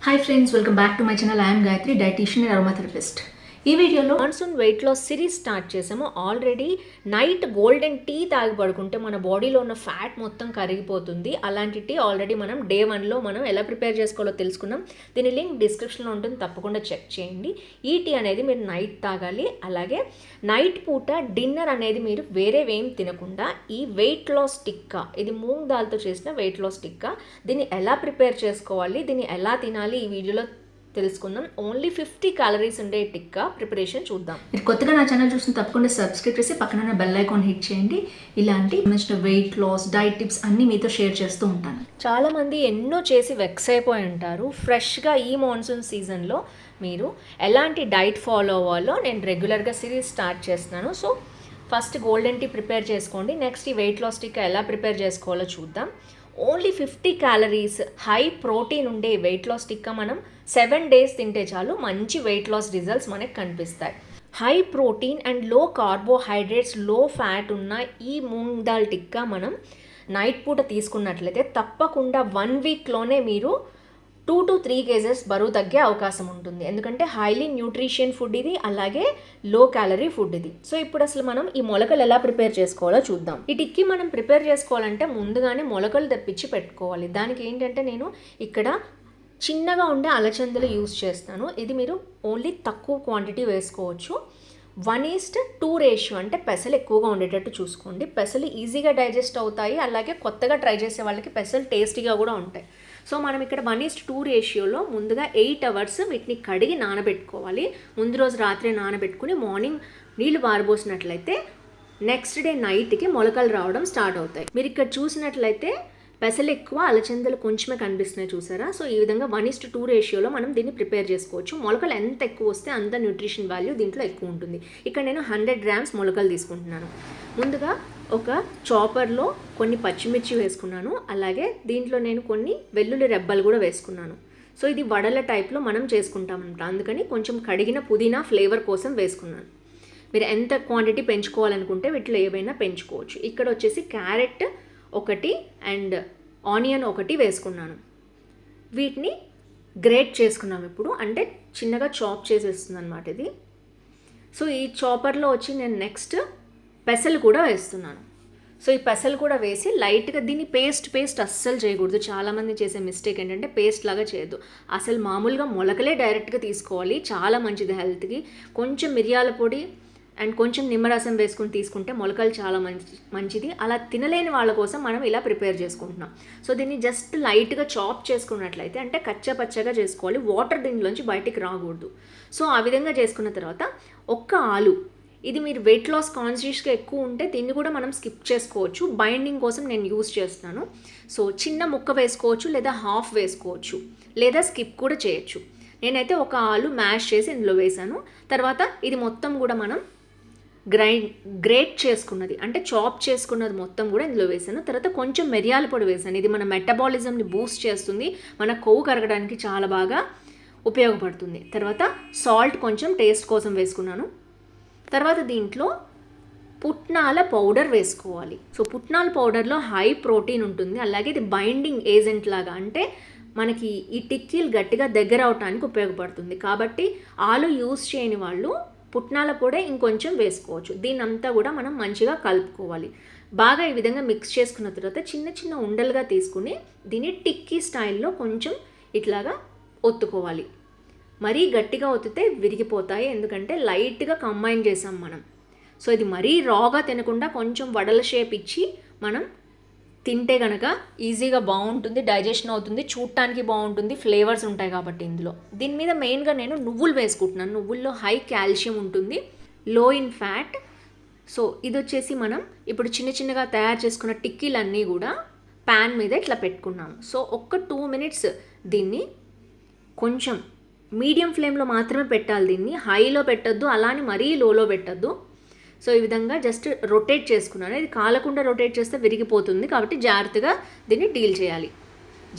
Hi friends, welcome back to my channel. I am Gayatri, dietitian and aromatherapist. ఈ వీడియోలో monsoon weight loss series start చేసాము. Already night golden tea తాగి పడుకుంటే మన బాడీలో ఉన్న ఫ్యాట్ మొత్తం కరిగిపోతుంది. అలాంటి టీ ఆల్రెడీ మనం డే 1లో మనం ఎలా ప్రిపేర్ చేసుకోవాలో తెలుసుకున్నాం. దీని లింక్ డిస్క్రిప్షన్లో ఉంటుంది, తప్పకుండా చెక్ చేయండి. ఈ టీ అనేది మీరు నైట్ తాగాలి. అలాగే నైట్ పూట డిన్నర్ అనేది మీరు వేరేవేం తినకుండా ఈ వెయిట్ లాస్ టిక్కా, ఇది మూంగ్ దాల్తో చేసిన వెయిట్ లాస్ టిక్కా, దీన్ని ఎలా ప్రిపేర్ చేసుకోవాలి, దీన్ని ఎలా తినాలి ఈ వీడియోలో తెలుసుకుందాం. ఓన్లీ 50 క్యాలరీస్ ఉండే టిక్కా ప్రిపరేషన్ చూద్దాం. మీరు కొత్తగా నా ఛానల్ చూసిన తప్పకుండా సబ్స్క్రైబ్ చేసి పక్కన బెల్ ఐకాన్ హిట్ చేయండి. ఇలాంటి మంచి వెయిట్ లాస్ డైట్ టిప్స్ అన్నీ మీతో షేర్ చేస్తూ ఉంటాను. చాలామంది ఎన్నో చేసి వెక్స్ అయిపోయి ఉంటారు. ఫ్రెష్గా ఈ మాన్సూన్ సీజన్లో మీరు ఎలాంటి డైట్ ఫాలో అవ్వాలో నేను రెగ్యులర్గా సిరీస్ స్టార్ట్ చేస్తున్నాను. So first golden tea prepare చేసుకోండి. నెక్స్ట్ ఈ వెయిట్ లాస్ టిక్కా ఎలా ప్రిపేర్ చేసుకోవాలో చూద్దాం. ఓన్లీ 50 క్యాలరీస్ హై ప్రోటీన్ ఉండే వెయిట్ లాస్ టిక్కా మనం 7 డేస్ తింటే చాలు మంచి వెయిట్ లాస్ రిజల్ట్స్ మనకు కనిపిస్తాయి. హై ప్రోటీన్ అండ్ లో కార్బోహైడ్రేట్స్, లో ఫ్యాట్ ఉన్న ఈ మూంగ్ దాల్ టిక్కా మనం నైట్ పూట తీసుకున్నట్లయితే తప్పకుండా 1 వీక్లోనే మీరు 2 to 3 kgs బరువు తగ్గే అవకాశం ఉంటుంది. ఎందుకంటే హైలీ న్యూట్రిషన్ ఫుడ్ ఇది, అలాగే లో క్యాలరీ ఫుడ్ ఇది. సో ఇప్పుడు అసలు మనం ఈ మొలకలు ఎలా ప్రిపేర్ చేసుకోవాలో చూద్దాం. ఈ టిక్కి మనం ప్రిపేర్ చేసుకోవాలంటే ముందుగానే మొలకలు తెప్పించి పెట్టుకోవాలి. దానికి ఏంటంటే నేను ఇక్కడ చిన్నగా ఉండే అలచందలు యూస్ చేస్తాను. ఇది మీరు ఓన్లీ తక్కువ క్వాంటిటీ వేసుకోవచ్చు. 1:2 రేషియో, అంటే పెసలు ఎక్కువగా ఉండేటట్టు చూసుకోండి. పెసలు ఈజీగా డైజెస్ట్ అవుతాయి, అలాగే కొత్తగా ట్రై చేసే వాళ్ళకి పెసలు టేస్టీగా కూడా ఉంటాయి. సో మనం ఇక్కడ 1:2 రేషియోలో ముందుగా 8 hours వీటిని కడిగి నానబెట్టుకోవాలి. ముందు రోజు రాత్రి నానబెట్టుకుని మార్నింగ్ నీళ్లు పారబోసినట్లయితే నెక్స్ట్ డే నైట్కి మొలకలు రావడం స్టార్ట్ అవుతాయి. మీరు ఇక్కడ చూసినట్లయితే పెసలు ఎక్కువ, అలచందలు కొంచెమే కనిపిస్తున్నాయి, చూసారా? సో ఈ విధంగా 1:2 రేషియోలో మనం దీన్ని ప్రిపేర్ చేసుకోవచ్చు. మొలకలు ఎంత ఎక్కువ వస్తే అంత న్యూట్రిషన్ వాల్యూ దీంట్లో ఎక్కువ ఉంటుంది. ఇక్కడ నేను 100 grams మొలకలు తీసుకుంటున్నాను. ముందుగా ఒక చాపర్లో కొన్ని పచ్చిమిర్చి వేసుకున్నాను, అలాగే దీంట్లో నేను కొన్ని వెల్లుల్లి రెబ్బలు కూడా వేసుకున్నాను. సో ఇది వడల టైప్లో మనం చేసుకుంటామంట, అందుకని కొంచెం కడిగిన పుదీనా ఫ్లేవర్ కోసం వేసుకున్నాను. మీరు ఎంత క్వాంటిటీ పెంచుకోవాలనుకుంటే వీటిలో ఏవైనా పెంచుకోవచ్చు. ఇక్కడ వచ్చేసి క్యారెట్ ఒకటి అండ్ ఆనియన్ ఒకటి వేసుకున్నాను. వీటిని గ్రేట్ చేసుకున్నాం ఇప్పుడు, అంటే చిన్నగా చాప్ చేసేస్తుంది అనమాట ఇది. సో ఈ చాపర్లో వచ్చి నేను నెక్స్ట్ పెసలు కూడా వేస్తున్నాను. సో ఈ పెసలు కూడా వేసి లైట్గా దీన్ని పేస్ట్ అస్సలు చేయకూడదు. చాలామంది చేసే మిస్టేక్ ఏంటంటే పేస్ట్ లాగా చేయొద్దు. అసలు మామూలుగా మొలకలే డైరెక్ట్గా తీసుకోవాలి, చాలా మంచిది హెల్త్కి. కొంచెం మిరియాల పొడి అండ్ కొంచెం నిమ్మరసం వేసుకుని తీసుకుంటే మొలకలు చాలా మంచిది. అలా తినలేని వాళ్ళ కోసం మనం ఇలా ప్రిపేర్ చేసుకుంటున్నాం. సో దీన్ని జస్ట్ లైట్గా చాప్ చేసుకున్నట్లయితే, అంటే కచ్చపచ్చగా చేసుకోవాలి, వాటర్ దీనిలోంచి బయటికి రాకూడదు. సో ఆ విధంగా చేసుకున్న తర్వాత ఒక్క ఆలు, ఇది మీరు వెయిట్ లాస్ కాన్షియస్గా ఎక్కువ ఉంటే దీన్ని కూడా మనం స్కిప్ చేసుకోవచ్చు. బైండింగ్ కోసం నేను యూస్ చేస్తున్నాను. సో చిన్న ముక్క వేసుకోవచ్చు, లేదా హాఫ్ వేసుకోవచ్చు, లేదా స్కిప్ కూడా చేయొచ్చు. నేనైతే ఒక ఆలు మ్యాష్ చేసి ఇందులో వేసాను. తర్వాత ఇది మొత్తం కూడా మనం గ్రేట్ చేసుకున్నది, అంటే చాప్ చేసుకున్నది మొత్తం కూడా ఇందులో వేసాను. తర్వాత కొంచెం మిరియాల పొడి వేసాను. ఇది మన మెటబాలిజంని బూస్ట్ చేస్తుంది, మన కొవ్వు కరగడానికి చాలా బాగా ఉపయోగపడుతుంది. తర్వాత సాల్ట్ కొంచెం టేస్ట్ కోసం వేసుకున్నాను. తర్వాత దీంట్లో పుట్నాల పౌడర్ వేసుకోవాలి. సో పుట్నాల పౌడర్లో హై ప్రోటీన్ ఉంటుంది, అలాగే ఇది బైండింగ్ ఏజెంట్ లాగా, అంటే మనకి ఈ టిక్కీలు గట్టిగా దగ్గర అవటానికి ఉపయోగపడుతుంది. కాబట్టి ఆలు యూస్ చేయని వాళ్ళు పుట్నాల పొడి ఇంకొంచెం వేసుకోవచ్చు. దీన్నంతా కూడా మనం మంచిగా కలుపుకోవాలి. బాగా ఈ విధంగా మిక్స్ చేసుకున్న తర్వాత చిన్న చిన్న ఉండలుగా తీసుకుని దీన్ని టిక్కీ స్టైల్లో కొంచెం ఇట్లాగా ఒత్తుకోవాలి. మరీ గట్టిగా ఒత్తితే విరిగిపోతాయి, ఎందుకంటే లైట్గా కంబైన్ చేసాం మనం. సో ఇది మరీ రాగా తినకుండా కొంచెం వడల షేప్ ఇచ్చి మనం తింటే కనుక ఈజీగా బాగుంటుంది, డైజెషన్ అవుతుంది, చూడటానికి బాగుంటుంది, ఫ్లేవర్స్ ఉంటాయి కాబట్టి ఇందులో. దీని మీద మెయిన్గా నేను నువ్వులు వేసుకుంటున్నాను. నువ్వుల్లో హై కాల్షియం ఉంటుంది, లో ఇన్ ఫ్యాట్. సో ఇది వచ్చేసి మనం ఇప్పుడు చిన్న చిన్నగా తయారు చేసుకున్న టిక్కీలన్నీ కూడా ప్యాన్ మీద ఇట్లా పెట్టుకున్నాము. సో ఒక్క 2 minutes దీన్ని కొంచెం మీడియం ఫ్లేమ్లో మాత్రమే పెట్టాలి. దీన్ని హైలో పెట్టద్దు, అలానే మరీ లోలో పెట్టద్దు. సో ఈ విధంగా జస్ట్ రొటేట్ చేసుకున్నాను. ఇది కాలకుండా రొటేట్ చేస్తే విరిగిపోతుంది, కాబట్టి జాగ్రత్తగా దీన్ని డీల్ చేయాలి.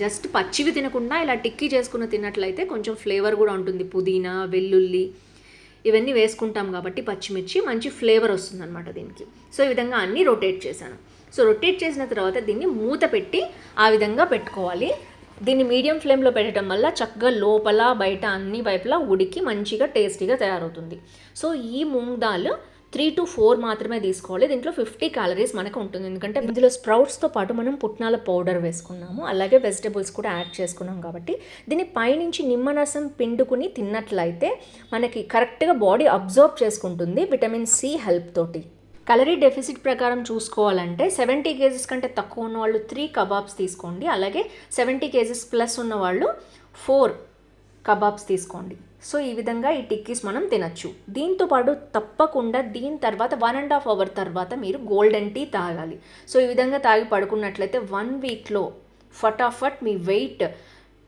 జస్ట్ పచ్చివి తినకుండా ఇలా టిక్కీ చేసుకుని తిన్నట్లయితే కొంచెం ఫ్లేవర్ కూడా ఉంటుంది. పుదీనా, వెల్లుల్లి ఇవన్నీ వేసుకుంటాం కాబట్టి పచ్చిమిర్చి మంచి ఫ్లేవర్ వస్తుంది అనమాట దీనికి. సో ఈ విధంగా అన్నీ రొటేట్ చేశాను. సో రొటేట్ చేసిన తర్వాత దీన్ని మూత పెట్టి ఆ విధంగా పెట్టుకోవాలి. దీన్ని మీడియం ఫ్లేమ్లో పెట్టడం వల్ల చక్కగా లోపల బయట అన్ని వైపులా ఉడికి మంచిగా టేస్టీగా తయారవుతుంది. సో ఈ మూంగ్ దాల్ 3 to 4 మాత్రమే తీసుకోవాలి. దీంట్లో 50 క్యాలరీస్ మనకు ఉంటుంది, ఎందుకంటే ఇందులో స్ప్రౌట్స్తో పాటు మనం పుట్నాల పౌడర్ వేసుకున్నాము, అలాగే వెజిటబుల్స్ కూడా యాడ్ చేసుకున్నాం. కాబట్టి దీన్ని పైనుంచి నిమ్మరసం పిండుకుని తిన్నట్లయితే మనకి కరెక్ట్గా బాడీ అబ్జర్వ్ చేసుకుంటుంది విటమిన్ సి హెల్ప్ తోటి. కలరీ డెఫిసిట్ ప్రకారం చూసుకోవాలంటే 70 కేజెస్ కంటే తక్కువ ఉన్న వాళ్ళు 3 కబాబ్స్ తీసుకోండి, అలాగే 70 కేజెస్ ప్లస్ ఉన్న వాళ్ళు 4 కబాబ్స్ తీసుకోండి. సో ఈ విధంగా ఈ టిక్కీస్ మనం తినచ్చు. దీంతో పాటు తప్పకుండా దీని తర్వాత 1.5 hour తర్వాత మీరు గోల్డెన్ టీ తాగాలి. సో ఈ విధంగా తాగి పడుకున్నట్లయితే 1 weekలో ఫటాఫట్ మీ వెయిట్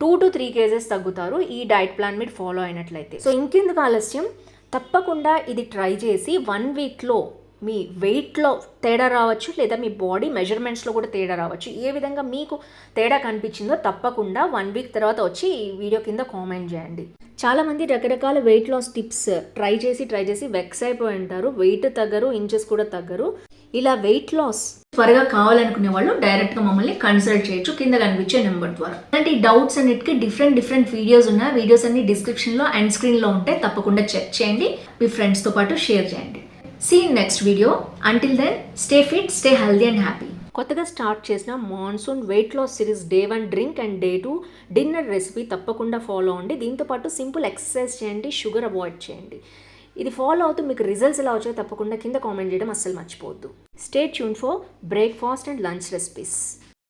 2 to 3 కేజెస్ తగ్గుతారు, ఈ డైట్ ప్లాన్ మీరు ఫాలో అయినట్లయితే. సో ఇంకెందుకు ఆలస్యం, తప్పకుండా ఇది ట్రై చేసి 1 weekలో మీ వెయిట్లో తేడా రావచ్చు, లేదా మీ బాడీ మెజర్మెంట్స్లో కూడా తేడా రావచ్చు. ఏ విధంగా మీకు తేడా కనిపించిందో తప్పకుండా 1 week తర్వాత వచ్చి ఈ వీడియో కింద కామెంట్ చేయండి. చాలామంది రకరకాల వెయిట్ లాస్ టిప్స్ ట్రై చేసి వెక్స్ అయిపోయి ఉంటారు, వెయిట్ తగ్గరు, ఇంచెస్ కూడా తగ్గరు. ఇలా వెయిట్ లాస్ త్వరగా కావాలనుకునే వాళ్ళు డైరెక్ట్గా మమ్మల్ని కన్సల్ట్ చేయొచ్చు కింద కనిపించే నెంబర్ ద్వారా. అలాంటి డౌట్స్ అన్నిటికీ డిఫరెంట్ వీడియోస్ ఉన్నాయి. వీడియోస్ అన్ని డిస్క్రిప్షన్లో అండ్ స్క్రీన్లో ఉంటాయి, తప్పకుండా చెక్ చేయండి, మీ ఫ్రెండ్స్తో పాటు షేర్ చేయండి. See you in next video. Until then, stay fit, stay healthy and happy. కొత్తగా స్టార్ట్ చేసిన monsoon weight loss series Day 1 drink and Day 2 dinner recipe తప్పకుండా ఫాలో అవ్వండి. దీంతోపాటు సింపుల్ ఎక్సర్సైజ్ చేయండి, షుగర్ అవాయిడ్ చేయండి. ఇది ఫాలో అవుతూ మీకు రిజల్ట్స్ ఎలా వచ్చాయో తప్పకుండా కింద కామెంట్ చేయడం అస్సలు మర్చిపోవద్దు. Stay tune for breakfast and lunch recipes.